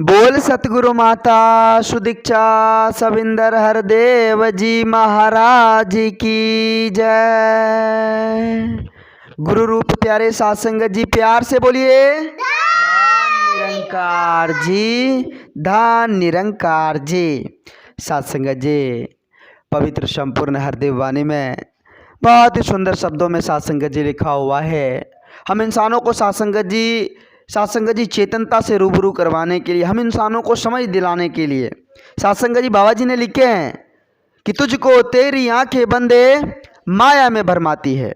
बोल सतगुरु माता सुदीक्षा सविंदर हरदेव जी महाराज की जय। गुरु रूप प्यारे साध संगत जी प्यार से बोलिए धन निरंकार जी, धन निरंकार जी। साध संगत जी, पवित्र संपूर्ण हरदेव वाणी में बहुत ही सुंदर शब्दों में साध संगत जी लिखा हुआ है। हम इंसानों को साध संगत जी चेतनता से रूबरू करवाने के लिए, हम इंसानों को समझ दिलाने के लिए साध संगत जी बाबा जी ने लिखे हैं कि तुझको तेरी आंखें बंदे माया में भरमाती है।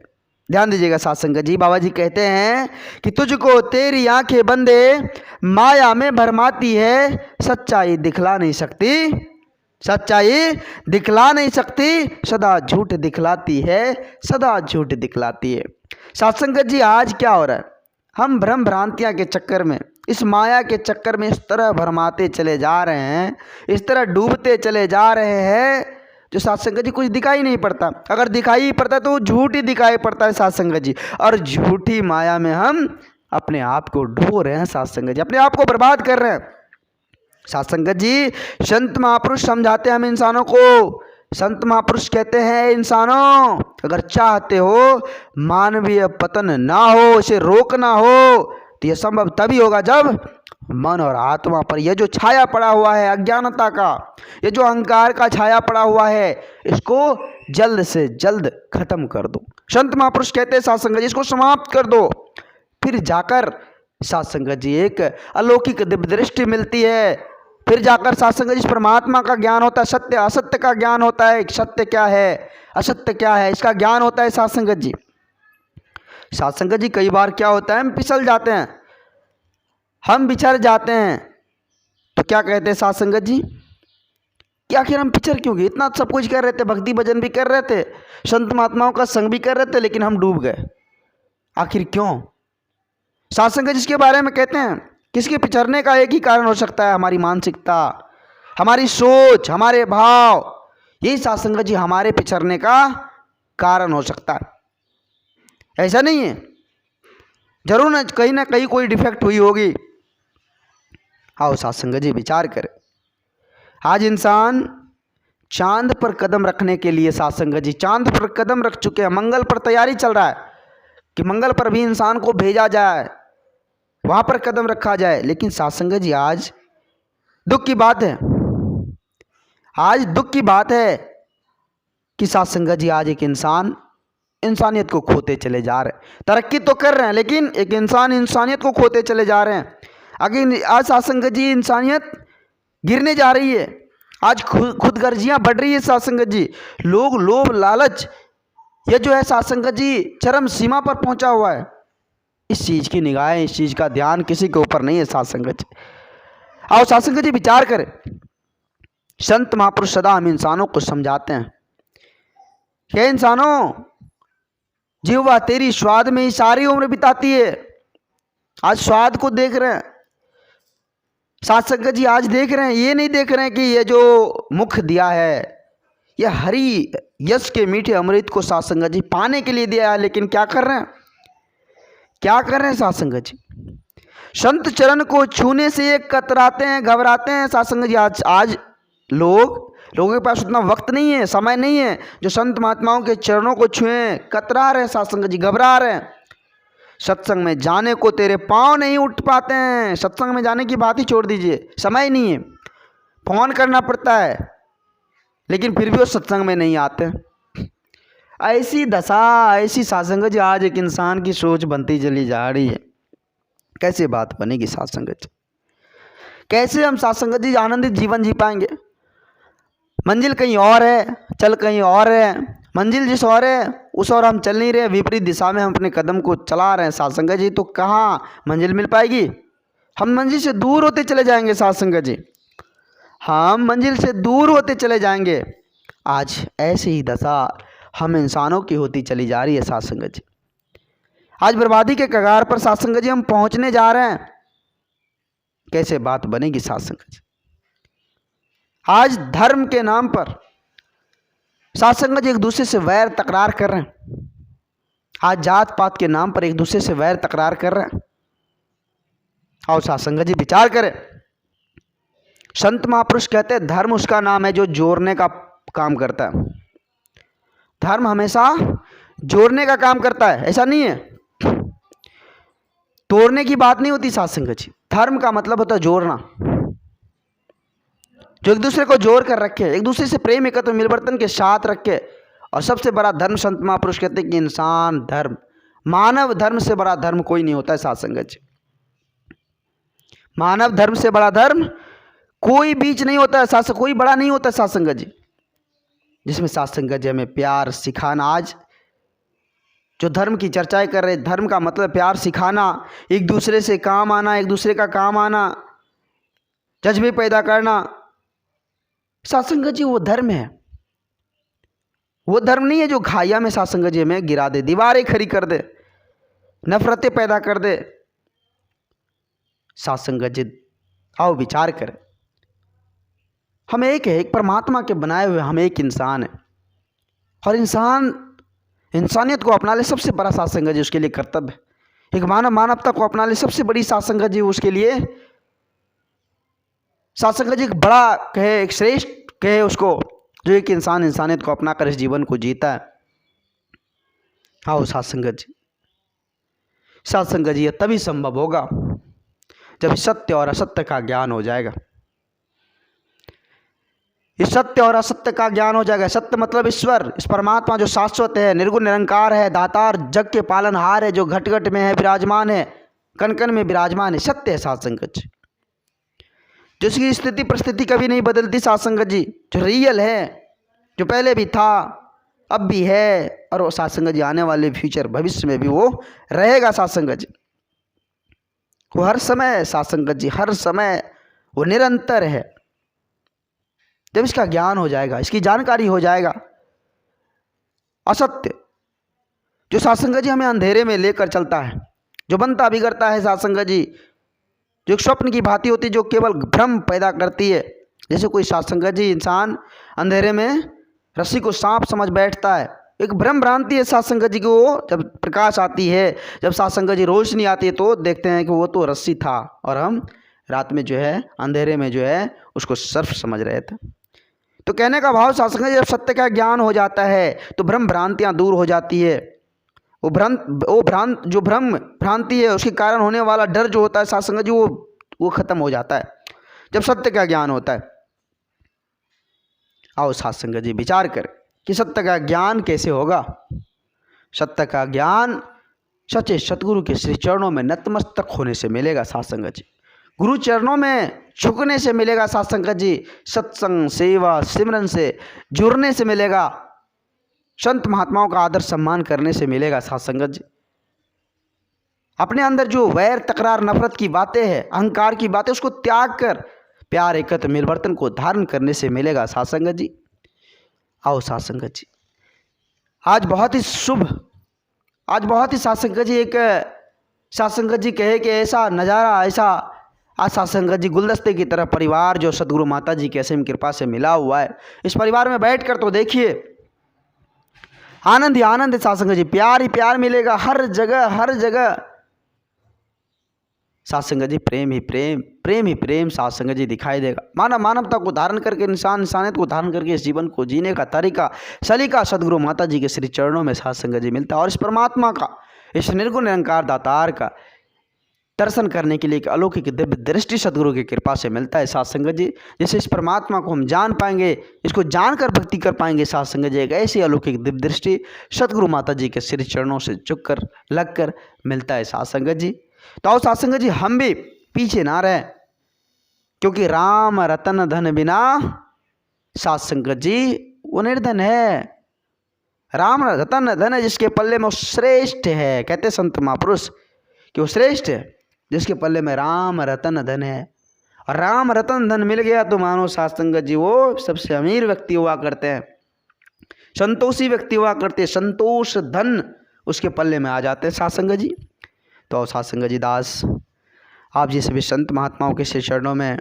ध्यान दीजिएगा साध संगत जी, बाबा जी कहते हैं कि तुझको तेरी आंखें बंदे माया में भरमाती है, सच्चाई दिखला नहीं सकती, सच्चाई दिखला नहीं सकती, सदा झूठ दिखलाती है, सदा झूठ दिखलाती है। साध संगत जी आज क्या हो रहा है, हम भ्रम भ्रांतियाँ के चक्कर में, इस माया के चक्कर में इस तरह भरमाते चले जा रहे हैं, इस तरह डूबते चले जा रहे हैं जो साध संगत जी कुछ दिखाई नहीं पड़ता। अगर दिखाई ही पड़ता तो झूठ ही दिखाई पड़ता है साध संगत जी। और झूठी माया में हम अपने आप को डुबो रहे हैं साध संगत जी, अपने आप को बर्बाद कर रहे हैं साध संगत जी। संत महापुरुष समझाते हैं हम इंसानों को, संत महापुरुष कहते हैं इंसानों अगर चाहते हो मानवीय पतन ना हो, इसे रोकना हो तो यह संभव तभी होगा जब मन और आत्मा पर यह जो छाया पड़ा हुआ है अज्ञानता का, यह जो अहंकार का छाया पड़ा हुआ है, इसको जल्द से जल्द खत्म कर दो। संत महापुरुष कहते हैं साध संगत जी इसको समाप्त कर दो, फिर जाकर साध संगत जी एक अलौकिक दिव्य दृष्टि मिलती है, फिर जाकर साध संगत जी परमात्मा का ज्ञान होता है, सत्य असत्य का ज्ञान होता है, सत्य क्या है असत्य क्या है इसका ज्ञान होता है साध संगत जी। साध संगत जी कई बार क्या होता है हम फिसल जाते हैं, हम बिछड़ जाते हैं, तो क्या कहते हैं साध संगत जी कि आखिर हम पिछड़ क्यों गए, इतना सब कुछ कर रहे थे, भक्ति भजन भी कर रहे थे, संत महात्माओं का संग भी कर रहे थे, लेकिन हम डूब गए, आखिर क्यों। साध संगत जी इसके बारे में कहते हैं किसके पिछड़ने का एक ही कारण हो सकता है, हमारी मानसिकता, हमारी सोच, हमारे भाव, यही साध संगत जी हमारे पिछड़ने का कारण हो सकता है। ऐसा नहीं है, जरूर ना कहीं कोई डिफेक्ट हुई होगी। आओ साध संगत जी विचार करें, आज इंसान चांद पर कदम रखने के लिए साध संगत जी चांद पर कदम रख चुके हैं, मंगल पर तैयारी चल रहा है कि मंगल पर भी इंसान को भेजा जाए, वहां पर कदम रखा जाए। लेकिन साध संगत जी आज दुख की बात है, आज दुख की बात है कि साध संगत जी आज एक इंसान इंसानियत को खोते चले जा रहे हैं। तरक्की तो कर रहे हैं लेकिन एक इंसान इंसानियत को खोते चले जा रहे हैं। आगे आज साध संगत जी इंसानियत गिरने जा रही है, आज खुदगर्जियाँ बढ़ रही है साध संगत जी, लोग लोभ लालच यह जो है साध संगत जी चरम सीमा पर पहुंचा हुआ है। इस चीज़ की निगाहें, इस चीज़ का ध्यान किसी के ऊपर नहीं है साध संगत जी। आओ साध संगत जी विचार करें, संत महापुरुष सदा हम इंसानों को समझाते हैं कि इंसानों जीवा तेरी स्वाद में ही सारी उम्र बिताती है। आज स्वाद को देख रहे हैं साध संगत जी, आज देख रहे हैं, ये नहीं देख रहे हैं कि ये जो मुख दिया है यह हरि यश के मीठे अमृत को साध संगत जी पाने के लिए दिया है। लेकिन क्या कर रहे हैं, क्या कर रहे हैं साध संगत जी, संत चरण को छूने से ये कतराते हैं, घबराते हैं साध संगत जी। आज लोगों के पास उतना वक्त नहीं है, समय नहीं है जो संत महात्माओं के चरणों को छुएं, कतरा रहे साध संगत जी, घबरा रहे हैं। सत्संग में जाने को तेरे पांव नहीं उठ पाते हैं, सत्संग में जाने की बात ही छोड़ दीजिए, समय नहीं है, फोन करना पड़ता है, लेकिन फिर भी वो सत्संग में नहीं आते। ऐसी दशा, ऐसी साध संगत जी आज एक इंसान की सोच बनती चली जा रही है। कैसे बात बनेगी साध संगत जी, कैसे हम साध संगत जी आनंदित जीवन जी पाएंगे। मंजिल कहीं और है, चल कहीं और है, मंजिल जिस और है उस और हम चल नहीं रहे, विपरीत दिशा में हम अपने कदम को चला रहे हैं साध संगत जी, तो कहाँ मंजिल मिल पाएगी, हम मंजिल से दूर होते चले जाएंगे साध संगत जी, हम मंजिल से दूर होते चले जाएंगे। आज ऐसी ही दशा हम इंसानों की होती चली जा रही है साध संगत जी। आज बर्बादी के कगार पर साध संगत जी हम पहुंचने जा रहे हैं। कैसे बात बनेगी साध संगत जी, आज धर्म के नाम पर साध संगत जी एक दूसरे से वैर तकरार कर रहे हैं, आज जात पात के नाम पर एक दूसरे से वैर तकरार कर रहे हैं। आओ साध संगत जी विचार करें, संत महापुरुष कहते हैं धर्म उसका नाम है जो जोड़ने का काम करता है। धर्म हमेशा जोड़ने का काम करता है, ऐसा नहीं है, तोड़ने की बात नहीं होती साथ संगत जी। धर्म का मतलब होता है जोड़ना, जो एक दूसरे को जोड़ कर रखे, एक दूसरे से प्रेम एकत्र मिलवर्तन के साथ रखे। और सबसे बड़ा धर्म संत महापुरुष कहते हैं कि इंसान धर्म, मानव धर्म से बड़ा धर्म कोई नहीं होता है साथ संगत जी। मानव धर्म से बड़ा धर्म कोई बीच नहीं होता है साथ, कोई बड़ा नहीं होता है साथ संगत जी। जिसमें साथ संगत जी हमें प्यार सिखाना, आज जो धर्म की चर्चाएं कर रहे, धर्म का मतलब प्यार सिखाना, एक दूसरे से काम आना, एक दूसरे का काम आना, जज्बे पैदा करना, साथ संगत जी वो धर्म है। वो धर्म नहीं है जो घाया में साथ संगत जी हमें गिरा दे, दीवारें खड़ी कर दे, नफरतें पैदा कर दे। साथ संगत जी आओ विचार करें, हम एक है, एक परमात्मा के बनाए हुए हम एक इंसान है। और इंसानियत को अपना ले सबसे बड़ा साथ संगत जी उसके लिए कर्तव्य है। एक मानवता को अपना ले सबसे बड़ी साथ संगत जी उसके लिए साथ संगत जी एक बड़ा कहे, एक श्रेष्ठ कहे उसको, जो एक इंसान इंसानियत को अपना कर इस जीवन को जीता है। आओ साथ संगत जी, साथ संगत जी ये तभी संभव होगा जब सत्य और असत्य का ज्ञान हो जाएगा। इस सत्य और असत्य का ज्ञान हो जाएगा। सत्य मतलब ईश्वर, इस परमात्मा जो शाश्वत है, निर्गुण निरंकार है, दातार, जग के पालनहार है, जो घट घट में है विराजमान है, कण कण में विराजमान है, सत्य है साथ संगत जी। जिसकी स्थिति परिस्थिति कभी नहीं बदलती साथ संगत जी, जो रियल है, जो पहले भी था अब भी है, और वो साथ संगत जी आने वाले फ्यूचर भविष्य में भी वो रहेगा साथ संगत जी। वो हर समय साथ संगत जी, हर समय वो निरंतर है। जब इसका ज्ञान हो जाएगा, इसकी जानकारी हो जाएगा, असत्य जो साथ संगत जी हमें अंधेरे में लेकर चलता है, जो बनता बिगड़ता है साथ संगत जी, जो एक स्वप्न की भांति होती है, जो केवल भ्रम पैदा करती है। जैसे कोई साथ संगत जी इंसान अंधेरे में रस्सी को सांप समझ बैठता है, एक भ्रम भ्रांति है साथ संगत जी को। जब प्रकाश आती है, जब साथ संगत जी रोशनी आती है, तो देखते हैं कि वो तो रस्सी था और हम रात में जो है अंधेरे में जो है उसको सर्फ समझ रहे थे। तो कहने का भाव साथ संगत जी, जब सत्य का ज्ञान हो जाता है तो भ्रम भ्रांतियाँ दूर हो जाती है। जो भ्रम भ्रांति है उसके कारण होने वाला डर जो होता है साथ संगत जी, वो खत्म हो जाता है जब सत्य का ज्ञान होता है। आओ साथ संगत जी विचार करें कि सत्य का ज्ञान कैसे होगा। सत्य का ज्ञान सच्चे सतगुरु के श्री चरणों में नतमस्तक होने से मिलेगा साथ संगत जी, गुरु चरणों में झुकने से मिलेगा साथ संगत जी, सत्संग सेवा सिमरन से जुड़ने से मिलेगा, संत महात्माओं का आदर सम्मान करने से मिलेगा साथ संगत जी। अपने अंदर जो वैर तकरार नफरत की बातें हैं, अहंकार की बातें, उसको त्याग कर प्यार एकत्र मिलवर्तन को धारण करने से मिलेगा साथ संगत जी। आओ साथ संगत जी, आज बहुत ही शुभ, आज बहुत ही साथ संगत जी, एक साथ संगत जी कहे कि ऐसा नज़ारा, ऐसा आज साथ संगत जी गुलदस्ते की तरह परिवार जो सदगुरु माता जी की असीम कृपा से मिला हुआ है, इस परिवार में बैठकर तो देखिए आनंद ही आनंद है साथ संगत जी, प्यार ही प्यार मिलेगा हर जगह, हर जगह साथ संगत जी, प्रेम ही प्रेम, प्रेम ही प्रेम साथ संगत जी दिखाई देगा। मानवता को धारण करके, इंसानियत को धारण करके इस जीवन को जीने का तरीका सलीका सदगुरु माता जी के श्री चरणों में साथ संगत जी मिलता है। और इस परमात्मा का, इस निर्गुण निरंकार दातार का दर्शन करने के लिए एक अलौकिक दिव्य दृष्टि सदगुरु की कृपा से मिलता है साथ संगत जी। जैसे इस परमात्मा को हम जान पाएंगे, इसको जानकर भक्ति कर पाएंगे साथ संगत जी, एक ऐसी अलौकिक दिव्य दृष्टि सदगुरु माता जी के श्री चरणों से झुक कर लग कर मिलता है साथ संगत जी। तो आओ साथ संगत जी हम भी पीछे ना रहें, क्योंकि राम रतन धन बिना साथ संगत जी वो निर्धन है। राम रतन धन है जिसके पल्ले में वो श्रेष्ठ है, कहते संत महापुरुष कि वो श्रेष्ठ है जिसके पल्ले में राम रतन धन है। और राम रतन धन मिल गया तो मानो साथ संगत जी वो सबसे अमीर व्यक्ति हुआ करते हैं, संतोषी व्यक्ति हुआ करते हैं, संतोष धन उसके पल्ले में आ जाते हैं साथ संगत जी। तो साथ संगत जी दास आप जी सभी संत महात्माओं के श्री चरणों में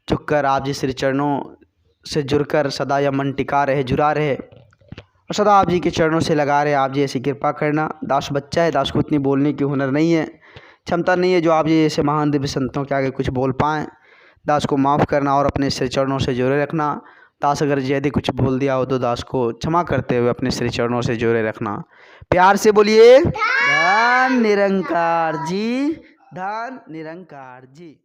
झुककर, आप जी श्री चरणों से जुड़कर सदा यह मन टिका रहे, जुड़ा रहे और सदा आप जी के चरणों से लगा रहे। आप जी ऐसी कृपा करना। दास बच्चा है, दास को इतनी बोलने की हुनर नहीं है, क्षमता नहीं है जो आप जी ऐसे महान दिव्य संतों के आगे कुछ बोल पाएँ। दास को माफ़ करना और अपने श्री चरणों से जोड़े रखना। दास अगर यदि कुछ भूल दिया हो तो दास को क्षमा करते हुए अपने श्री चरणों से जोड़े रखना। प्यार से बोलिए धन निरंकार जी, धन निरंकार जी।